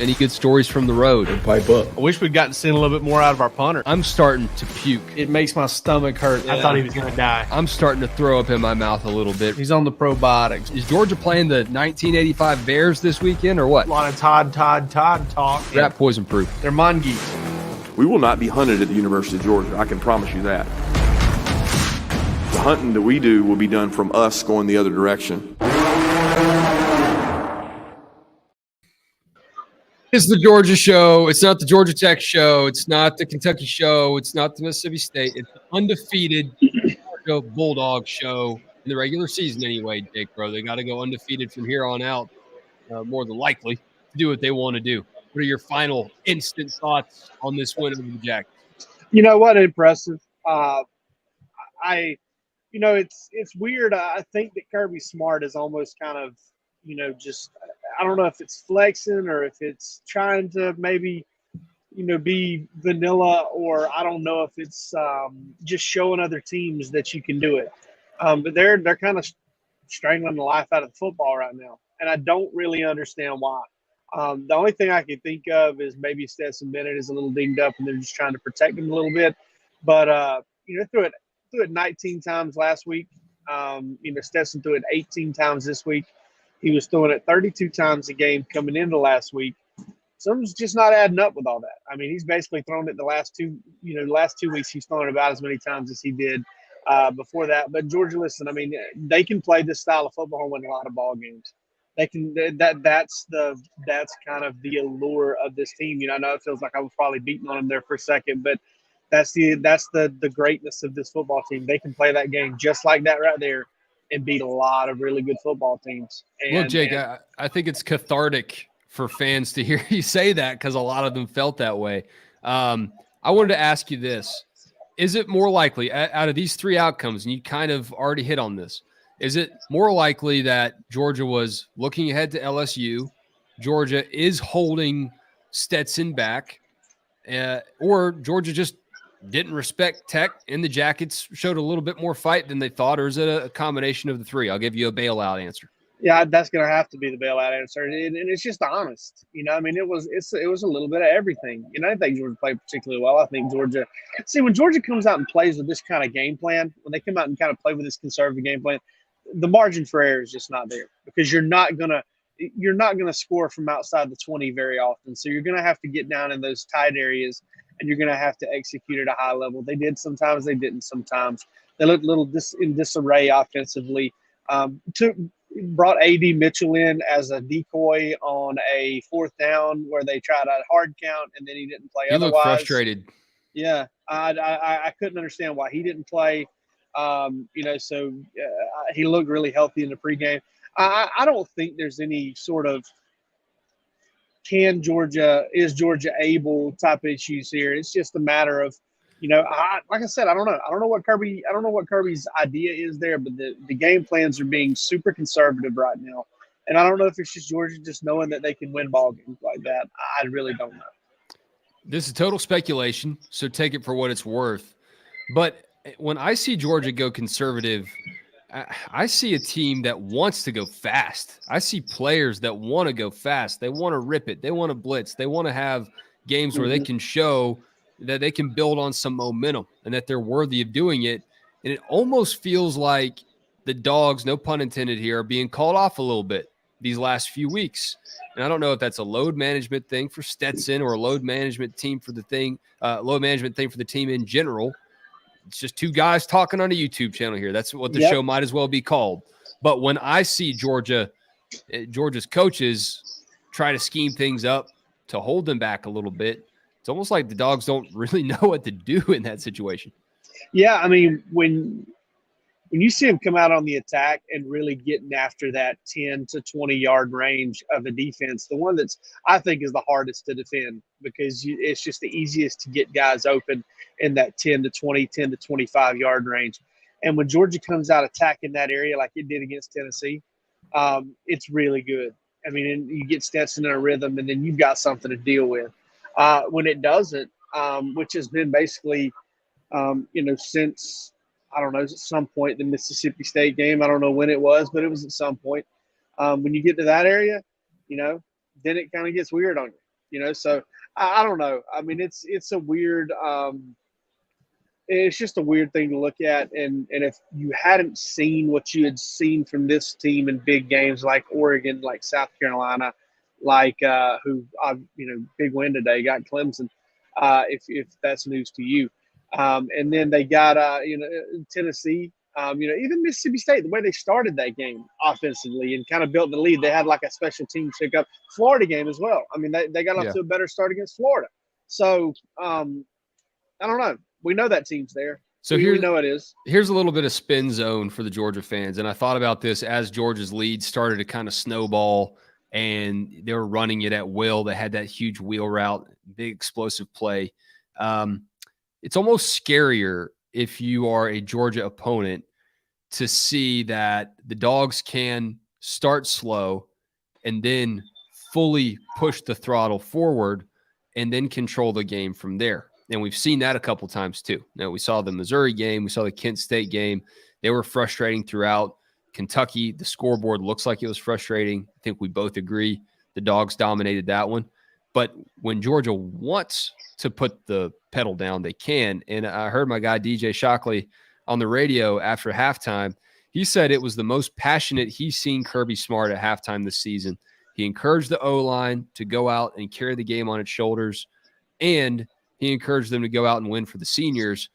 Any good stories from the road? Pipe up. I wish we'd gotten seen a little bit more out of our punter. I'm starting to puke. It makes my stomach hurt. Yeah. I thought he was going to die. I'm starting to throw up in my mouth a little bit. He's on the probiotics. Is Georgia playing the 1985 Bears this weekend or what? A lot of Todd talk. Rat poison proof. They're mongoose. We will not be hunted at the University of Georgia. I can promise you that. The hunting that we do will be done from us going the other direction. It's the Georgia show. It's not the Georgia Tech show. It's not the Kentucky show. It's not the Mississippi State. It's the undefeated Georgia Bulldogs show in the regular season anyway, Jake, bro. They got to go undefeated from here on out, more than likely, to do what they want to do. What are your final instant thoughts on this win over the Jackets? You know what? Impressive. It's weird. I think that Kirby Smart is almost kind of, just – I don't know if it's flexing or if it's trying to maybe, be vanilla, or I don't know if it's just showing other teams that you can do it. But they're kind of strangling the life out of the football right now, and I don't really understand why. The only thing I can think of is maybe Stetson Bennett is a little dinged up and they're just trying to protect him a little bit. But, threw it 19 times last week. Stetson threw it 18 times this week. He was throwing it 32 times a game coming into last week. Something's just not adding up with all that. I mean, he's basically thrown it the last 2 weeks. He's thrown it about as many times as he did before that. But Georgia, listen, I mean, they can play this style of football and win a lot of ball games. They can. That's kind of the allure of this team. I know it feels like I was probably beating on them there for a second, but that's the greatness of this football team. They can play that game just like that right there and beat a lot of really good football teams. Look, Jake, I think it's cathartic for fans to hear you say that because a lot of them felt that way. I wanted to ask you this. Is it more likely, out of these three outcomes, and you kind of already hit on this, is it more likely that Georgia was looking ahead to LSU, Georgia is holding Stetson back, or Georgia just didn't respect Tech and the Jackets showed a little bit more fight than they thought, or is it a combination of the three? I'll give you a bailout answer. Yeah, that's going to have to be the bailout answer, and it's just honest. I mean, it was a little bit of everything. I think Georgia played particularly well. I think Georgia – see, when Georgia comes out and plays with this kind of game plan, when they come out and kind of play with this conservative game plan, the margin for error is just not there because you're not gonna score from outside the 20 very often. So you're gonna have to get down in those tight areas, and you're gonna have to execute at a high level. They did sometimes, they didn't sometimes. They looked a little in disarray offensively. Brought A.D. Mitchell in as a decoy on a fourth down where they tried a hard count and then he didn't play. He looked frustrated. Yeah, I couldn't understand why he didn't play. He looked really healthy in the pregame. I don't think there's any sort of is Georgia able type of issues here. It's just a matter of, like I said, I don't know. I don't know what Kirby's idea is there, but the game plans are being super conservative right now. And I don't know if it's just Georgia just knowing that they can win ball games like that. I really don't know. This is total speculation, so take it for what it's worth. But when I see Georgia go conservative, I see a team that wants to go fast. I see players that want to go fast. They want to rip it. They want to blitz. They want to have games where they can show that they can build on some momentum and that they're worthy of doing it. And it almost feels like the Dogs, no pun intended here, are being called off a little bit these last few weeks. And I don't know if that's a load management thing for Stetson or a load management thing for the team in general. It's just two guys talking on a YouTube channel here. That's what the show might as well be called. But when I see Georgia's coaches try to scheme things up to hold them back a little bit, it's almost like the Dogs don't really know what to do in that situation. Yeah, I mean, when you see them come out on the attack and really getting after that 10 to 20-yard range of a defense, the one that's I think is the hardest to defend because it's just the easiest to get guys open in that 10 to 25-yard range. And when Georgia comes out attacking that area like it did against Tennessee, it's really good. I mean, and you get Stetson in a rhythm, and then you've got something to deal with. When it doesn't, which has been basically, since, I don't know, at some point in the Mississippi State game, I don't know when it was, but it was at some point. When you get to that area, then it kind of gets weird on you. So I don't know. I mean, it's a weird. It's just a weird thing to look at, and if you hadn't seen what you had seen from this team in big games like Oregon, like South Carolina, like big win today, got Clemson. If that's news to you, and then they got Tennessee, even Mississippi State, the way they started that game offensively and kind of built the lead, they had like a special team pickup. Florida game as well. I mean, they got off to a better start against Florida. So I don't know. We know that team's there. So we know it is. Here's a little bit of spin zone for the Georgia fans. And I thought about this as Georgia's lead started to kind of snowball and they were running it at will. They had that huge wheel route, big explosive play. It's almost scarier if you are a Georgia opponent to see that the Dogs can start slow and then fully push the throttle forward and then control the game from there. And we've seen that a couple times too. Now, we saw the Missouri game. We saw the Kent State game. They were frustrating throughout. Kentucky, the scoreboard looks like it was frustrating. I think we both agree the Dogs dominated that one. But when Georgia wants to put the pedal down, they can. And I heard my guy DJ Shockley on the radio after halftime. He said it was the most passionate he's seen Kirby Smart at halftime this season. He encouraged the O-line to go out and carry the game on its shoulders, and he encouraged them to go out and win for the seniors,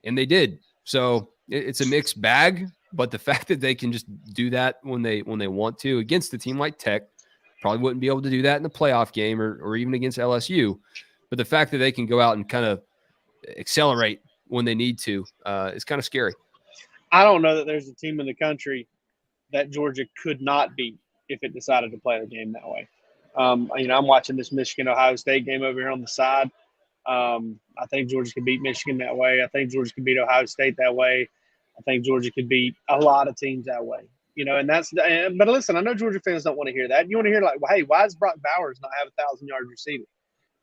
and they did. So it's a mixed bag, but the fact that they can just do that when they want to against a team like Tech, probably wouldn't be able to do that in the playoff game or even against LSU. But the fact that they can go out and kind of accelerate when they need to is kind of scary. I don't know that there's a team in the country that Georgia could not beat if it decided to play the game that way. I'm watching this Michigan-Ohio State game over here on the side. I think Georgia could beat Michigan that way. I think Georgia could beat Ohio State that way. I think Georgia could beat a lot of teams that way. But listen, I know Georgia fans don't want to hear that. You want to hear like, well, hey, why does Brock Bowers not have 1,000 yards receiving?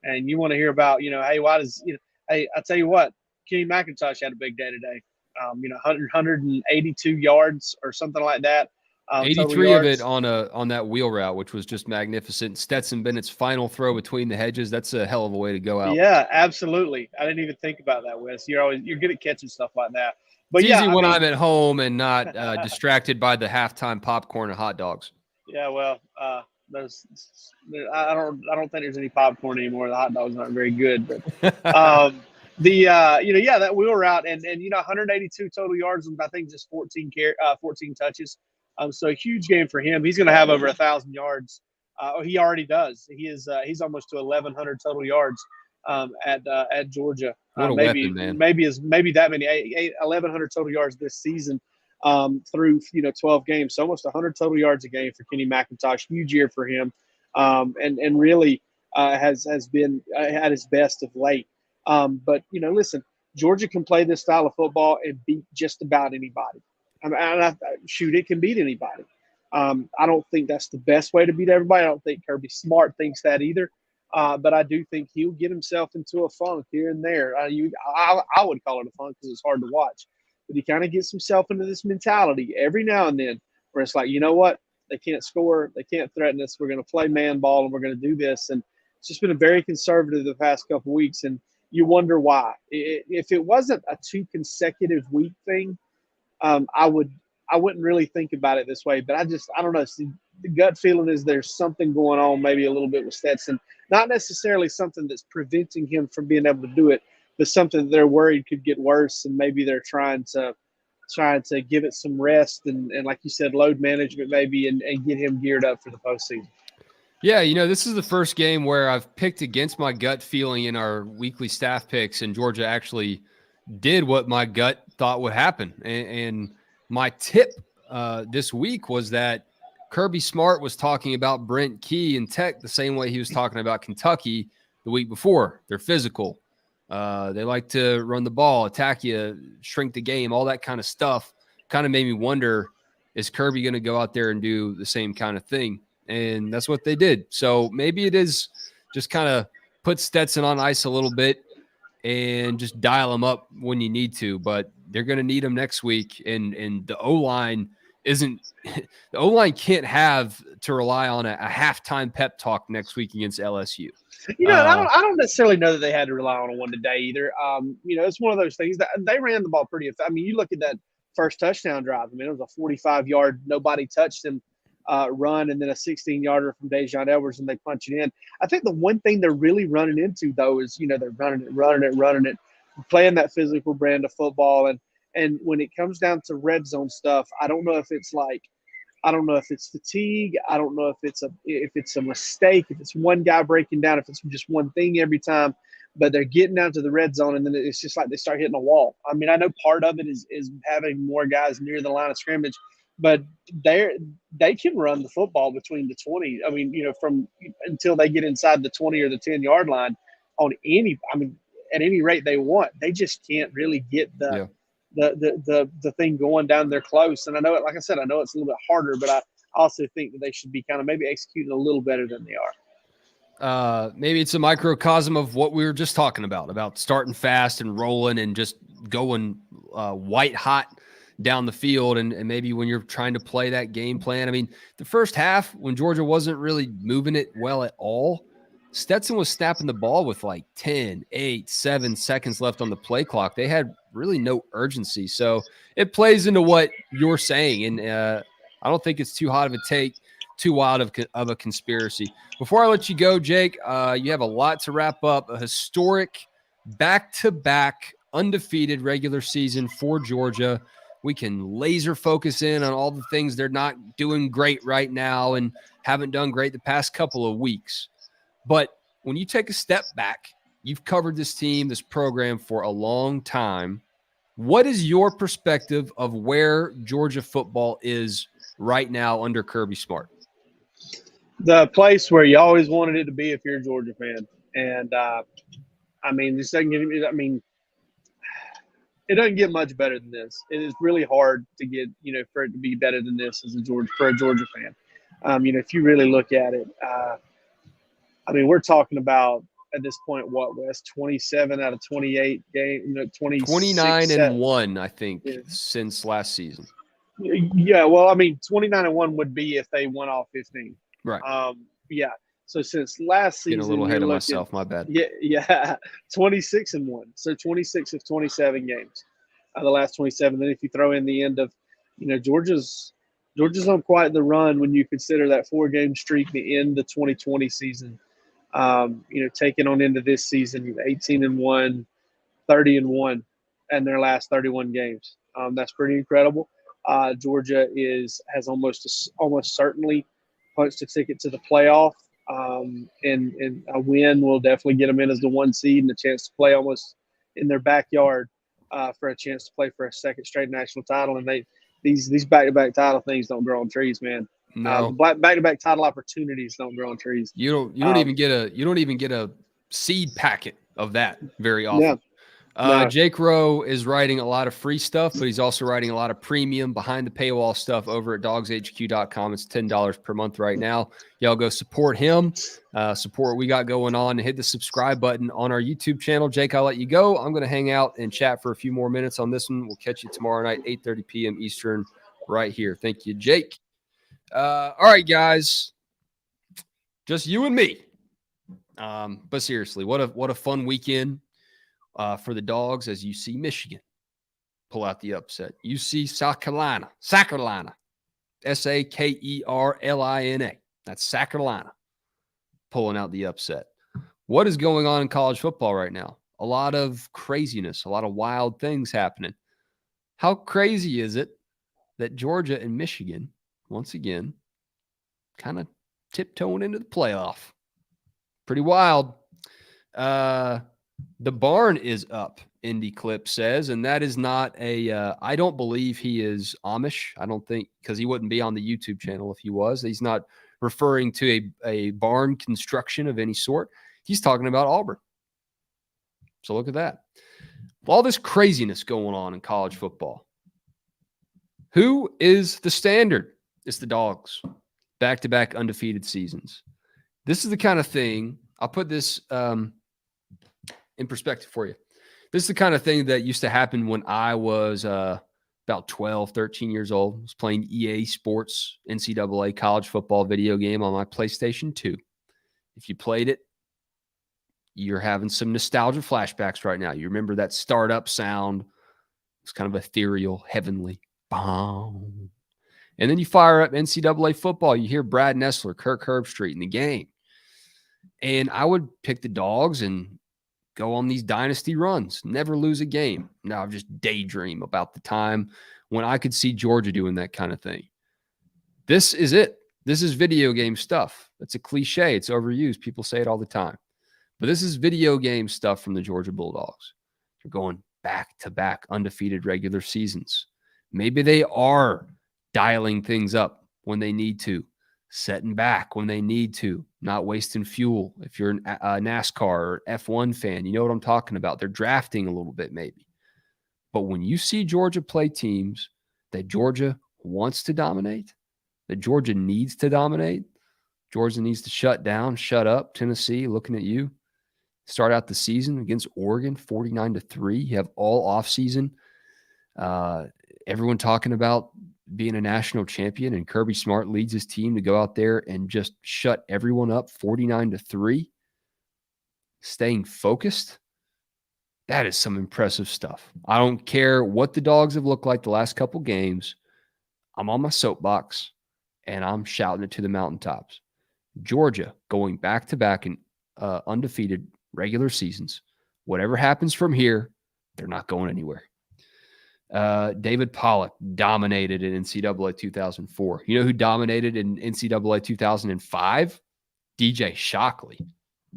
And you want to hear about, hey, why does hey, I tell you what, Kenny McIntosh had a big day today. 182 yards or something like that. 83 of it on that wheel route, which was just magnificent. Stetson Bennett's final throw between the hedges. That's a hell of a way to go out. Yeah, absolutely. I didn't even think about that, Wes. You're good at catching stuff like that. But it's easy when I'm at home and not distracted by the halftime popcorn and hot dogs. Yeah, well, I don't think there's any popcorn anymore. The hot dogs aren't very good, but that wheel route and 182 total yards and I think just 14 touches. So a huge game for him. He's going to have over 1,000 yards. He already does. He's almost to 1,100 total yards at Georgia. What a weapon, man. Maybe that many 1,100 total yards this season through 12 games. So almost 100 total yards a game for Kenny McIntosh. Huge year for him, and really has been at his best of late. But listen, Georgia can play this style of football and beat just about anybody. It can beat anybody. I don't think that's the best way to beat everybody. I don't think Kirby Smart thinks that either. But I do think he'll get himself into a funk here and there. I would call it a funk because it's hard to watch. But he kind of gets himself into this mentality every now and then where it's like, you know what? They can't score. They can't threaten us. We're going to play man ball and we're going to do this. And it's just been a very conservative the past couple of weeks. And you wonder why. If it wasn't a 2 consecutive week thing, I wouldn't really think about it this way, but I don't know. See, the gut feeling is there's something going on, maybe a little bit with Stetson, not necessarily something that's preventing him from being able to do it, but something that they're worried could get worse. And maybe they're trying to give it some rest and like you said, load management maybe, and get him geared up for the postseason. Yeah. This is the first game where I've picked against my gut feeling in our weekly staff picks, and Georgia actually did what my gut thought would happen. And my tip this week was that Kirby Smart was talking about Brent Key and Tech the same way he was talking about Kentucky the week before. They're physical. They like to run the ball, attack you, shrink the game, all that kind of stuff. Kind of made me wonder, is Kirby going to go out there and do the same kind of thing? And that's what they did. So maybe it is just kind of put Stetson on ice a little bit and just dial him up when you need to. But they're going to need him next week. And the O-line isn't the O-line can't have to rely on a halftime pep talk next week against LSU. I don't necessarily know that they had to rely on a one today either. It's one of those things that they ran the ball pretty effective. I mean, you look at that first touchdown drive. I mean, it was a 45-yard, nobody touched him run, and then a 16-yarder from Dejon Edwards, and they punch it in. I think the one thing they're really running into, though, is, they're running it, playing that physical brand of football. And when it comes down to red zone stuff, I don't know if it's fatigue. I don't know if it's a mistake, if it's one guy breaking down, if it's just one thing every time. But they're getting down to the red zone, and then it's just like they start hitting a wall. I mean, I know part of it is having more guys near the line of scrimmage, but they can run the football between the 20. I mean, from until they get inside the 20 or the 10-yard line at any rate they want. They just can't really get the thing going down there close. And I know it, like I said, I know it's a little bit harder, but I also think that they should be kind of maybe executing a little better than they are. Maybe it's a microcosm of what we were just talking about starting fast and rolling and just going white hot down the field. And maybe when you're trying to play that game plan, I mean, the first half when Georgia wasn't really moving it well at all, Stetson was snapping the ball with like 10, 8, 7 seconds left on the play clock. They had really no urgency. So it plays into what you're saying. And I don't think it's too hot of a take, too wild of a conspiracy. Before I let you go, Jake, you have a lot to wrap up. A historic back-to-back undefeated regular season for Georgia. We can laser focus in on all the things they're not doing great right now and haven't done great the past couple of weeks. But when you take a step back, you've covered this team, this program for a long time. What is your perspective of where Georgia football is right now under Kirby Smart? The place where you always wanted it to be if you're a Georgia fan. And, this doesn't get – it doesn't get much better than this. It is really hard to get, for it to be better than this for a Georgia fan. If you really look at it, we're talking about at this point, what, Wes, 27 out of 28 games, 29-1, I think, since last season. Yeah, well, 29-1 would be if they won all 15. Right. So since last season, getting a little ahead of myself, my bad. Yeah, 26-1. So 26 of 27 games, the last 27. Then if you throw in the end of, Georgia's on quite the run when you consider that 4-game streak, the end of the 2020 season. Taking on into this season, 18-1, 30-1, and their last 31 games. That's pretty incredible. Georgia has almost certainly punched a ticket to the playoff, and a win will definitely get them in as the 1 seed and a chance to play almost in their backyard for a chance to play for a second straight national title. And these back-to-back title things don't grow on trees, man. No, back-to-back title opportunities don't grow on trees. You don't even get a seed packet of that very often. Yeah. No. Jake Rowe is writing a lot of free stuff, but he's also writing a lot of premium behind the paywall stuff over at DawgsHQ.com. It's $10 per month right now. Y'all go support him, support what we got going on, and hit the subscribe button on our YouTube channel. Jake, I'll let you go. I'm going to hang out and chat for a few more minutes on this one. We'll catch you tomorrow night, 8:30 p.m. Eastern, right here. Thank you, Jake. All right, guys, just you and me. But seriously, what a fun weekend for the Dogs as you see Michigan pull out the upset. You see South Carolina, Saccharolina, Sakerlina. That's South Carolina pulling out the upset. What is going on in college football right now? A lot of craziness, a lot of wild things happening. How crazy is it that Georgia and Michigan, once again, kind of tiptoeing into the playoff? Pretty wild. The barn is up, Indy Clip says, and that is not I don't believe he is Amish. I don't think, because he wouldn't be on the YouTube channel if he was. He's not referring to a barn construction of any sort. He's talking about Auburn. So look at that. All this craziness going on in college football. Who is the standard? It's the Dogs. Back-to-back undefeated seasons. This is the kind of thing, I'll put this in perspective for you. This is the kind of thing that used to happen when I was about 12, 13 years old. I was playing EA Sports NCAA college football video game on my PlayStation 2. If you played it, you're having some nostalgia flashbacks right now. You remember that startup sound. It's kind of ethereal, heavenly. Boom. And then you fire up NCAA football. You hear Brad Nessler, Kirk Herbstreit in the game. And I would pick the Dogs and go on these dynasty runs, never lose a game. Now I just daydream about the time when I could see Georgia doing that kind of thing. This is it. This is video game stuff. It's a cliche. It's overused. People say it all the time. But this is video game stuff from the Georgia Bulldogs. They're going back-to-back undefeated regular seasons. Maybe they are dialing things up when they need to, setting back when they need to, not wasting fuel. If you're a NASCAR or F1 fan, you know what I'm talking about. They're drafting a little bit maybe. But when you see Georgia play teams that Georgia wants to dominate, that Georgia needs to dominate, Georgia needs to shut down, shut up. Tennessee, looking at you. Start out the season against Oregon, 49-3. You have all offseason. Everyone talking about being a national champion, and Kirby Smart leads his team to go out there and just shut everyone up, 49-3. Staying focused. That is some impressive stuff. I don't care what the Dogs have looked like the last couple games. I'm on my soapbox, and I'm shouting it to the mountaintops. Georgia going back-to-back in undefeated regular seasons. Whatever happens from here, they're not going anywhere. David Pollock dominated in NCAA 2004. You know who dominated in NCAA 2005? DJ Shockley.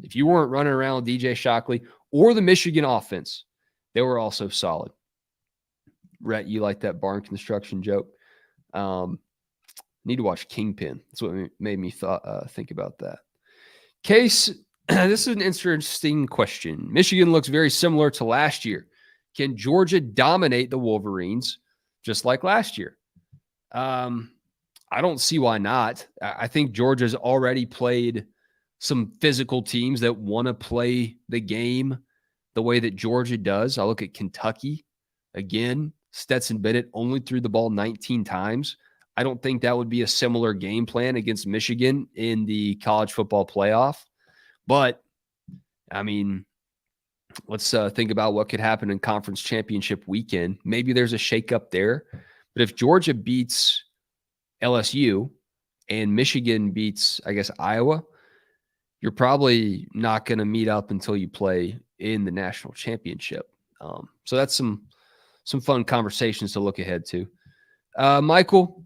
If you weren't running around with DJ Shockley or the Michigan offense, they were also solid. Rhett, you like that barn construction joke? Need to watch Kingpin. That's what made me think about that. Case, this is an interesting question. Michigan looks very similar to last year. Can Georgia dominate the Wolverines just like last year? I don't see why not. I think Georgia's already played some physical teams that want to play the game the way that Georgia does. I look at Kentucky. Again, Stetson Bennett only threw the ball 19 times. I don't think that would be a similar game plan against Michigan in the college football playoff. But, I mean, let's think about what could happen in conference championship weekend. Maybe there's a shakeup there. But if Georgia beats LSU and Michigan beats, I guess, Iowa, you're probably not going to meet up until you play in the national championship. So that's some fun conversations to look ahead to. Michael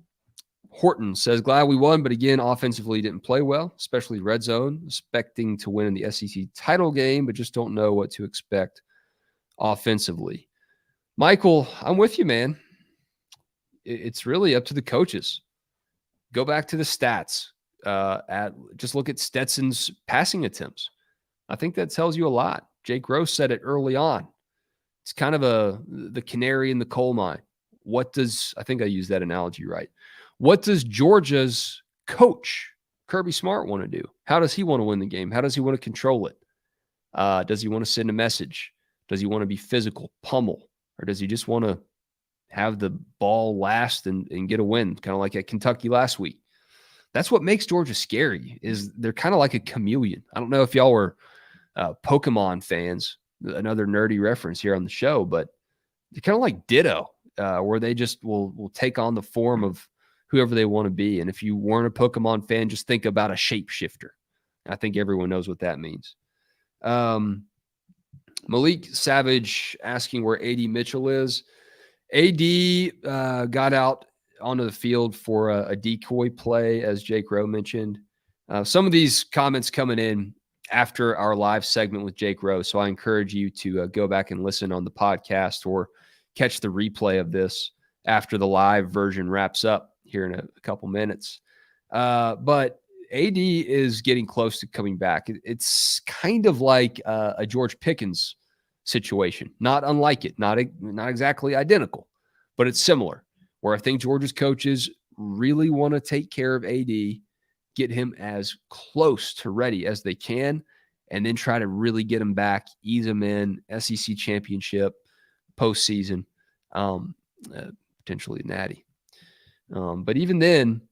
Horton says, glad we won, but again, offensively didn't play well, especially red zone, expecting to win in the SEC title game, but just don't know what to expect offensively. Michael, I'm with you, man. It's really up to the coaches. Go back to the stats. Just look at Stetson's passing attempts. I think that tells you a lot. Jake Rose said it early on. It's kind of the canary in the coal mine. I think I used that analogy right. What does Georgia's coach, Kirby Smart, want to do? How does he want to win the game? How does he want to control it? Does he want to send a message? Does he want to be physical, pummel? Or does he just want to have the ball last and get a win, kind of like at Kentucky last week? That's what makes Georgia scary, is they're kind of like a chameleon. I don't know if y'all were Pokemon fans, another nerdy reference here on the show, but they're kind of like Ditto, where they just will take on the form of whoever they want to be. And if you weren't a Pokemon fan, just think about a shapeshifter. I think everyone knows what that means. Malik Savage asking where AD Mitchell is. AD got out onto the field for a decoy play, as Jake Rowe mentioned. Some of these comments coming in after our live segment with Jake Rowe, so I encourage you to go back and listen on the podcast or catch the replay of this after the live version wraps up here in a couple minutes. But AD is getting close to coming back. It's kind of like a George Pickens situation, not unlike it, not exactly identical, but it's similar, where I think Georgia's coaches really want to take care of AD, get him as close to ready as they can, and then try to really get him back, ease him in, SEC championship, postseason, potentially natty. But even then,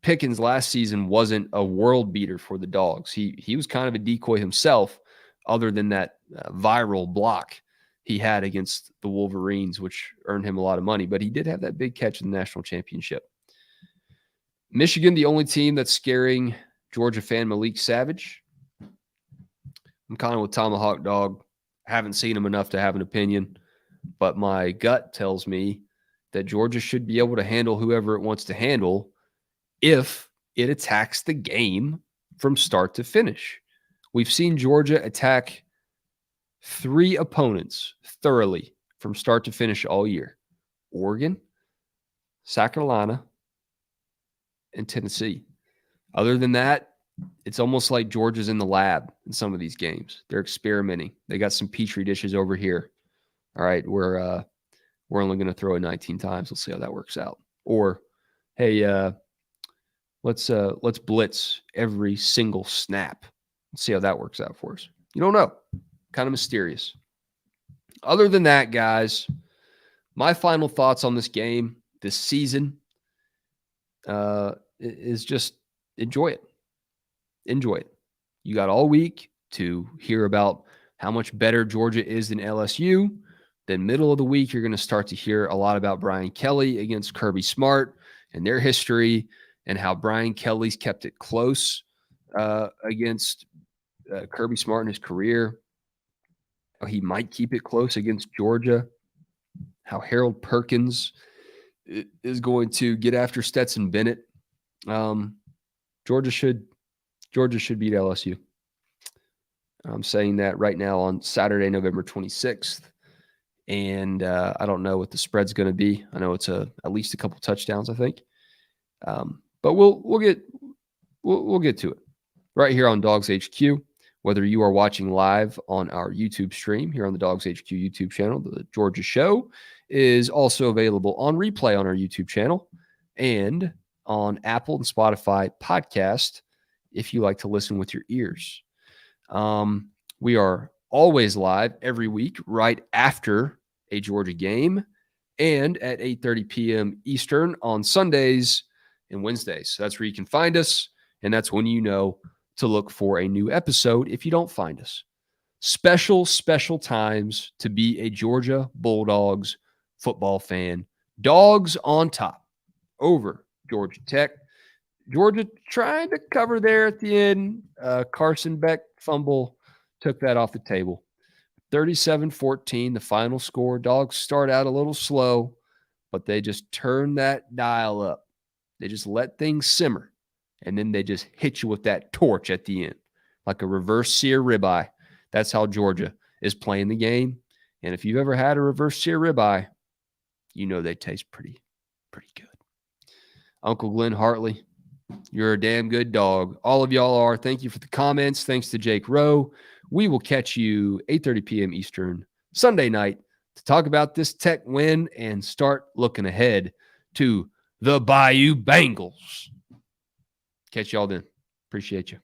Pickens last season wasn't a world beater for the Dogs. He was kind of a decoy himself, other than that viral block he had against the Wolverines, which earned him a lot of money. But he did have that big catch in the national championship. Michigan, the only team that's scaring Georgia fan Malik Savage. I'm kind of with Tomahawk Dog. Haven't seen him enough to have an opinion, but my gut tells me that Georgia should be able to handle whoever it wants to handle if it attacks the game from start to finish. We've seen Georgia attack 3 opponents thoroughly from start to finish all year: Oregon, South Carolina, and Tennessee. Other than that, it's almost like Georgia's in the lab in some of these games. They're experimenting. They got some petri dishes over here. All right, we're only going to throw it 19 times. Let's see how that works out. Or, hey, let's blitz every single snap. Let's see how that works out for us. You don't know. Kind of mysterious. Other than that, guys, my final thoughts on this game, this season, is just enjoy it. Enjoy it. You got all week to hear about how much better Georgia is than LSU. Then middle of the week, you're going to start to hear a lot about Brian Kelly against Kirby Smart and their history, and how Brian Kelly's kept it close against Kirby Smart in his career. He might keep it close against Georgia. How Harold Perkins is going to get after Stetson Bennett. Georgia should beat LSU. I'm saying that right now on Saturday, November 26th. And I don't know what the spread's going to be. I know it's at least a couple touchdowns, I think. But we'll get to it right here on DawgsHQ. Whether you are watching live on our YouTube stream here on the DawgsHQ YouTube channel, the Georgia Show is also available on replay on our YouTube channel and on Apple and Spotify podcast if you like to listen with your ears. We are always live every week right after a Georgia game and at 8:30 p.m. Eastern on Sundays and Wednesdays. So that's where you can find us, and that's when you know to look for a new episode if you don't find us. Special times to be a Georgia Bulldogs football fan. Dogs on top over Georgia Tech. Georgia trying to cover there at the end. Carson Beck fumble took that off the table. 37-14, the final score. Dogs start out a little slow, but they just turn that dial up. They just let things simmer, and then they just hit you with that torch at the end, like a reverse sear ribeye. That's how Georgia is playing the game. And if you've ever had a reverse sear ribeye, you know they taste pretty good. Uncle Glenn Hartley, you're a damn good dog. All of y'all are. Thank you for the comments. Thanks to Jake Rowe. We will catch you 8:30 p.m. Eastern Sunday night to talk about this Tech win and start looking ahead to the Bayou Bengals. Catch y'all then. Appreciate you.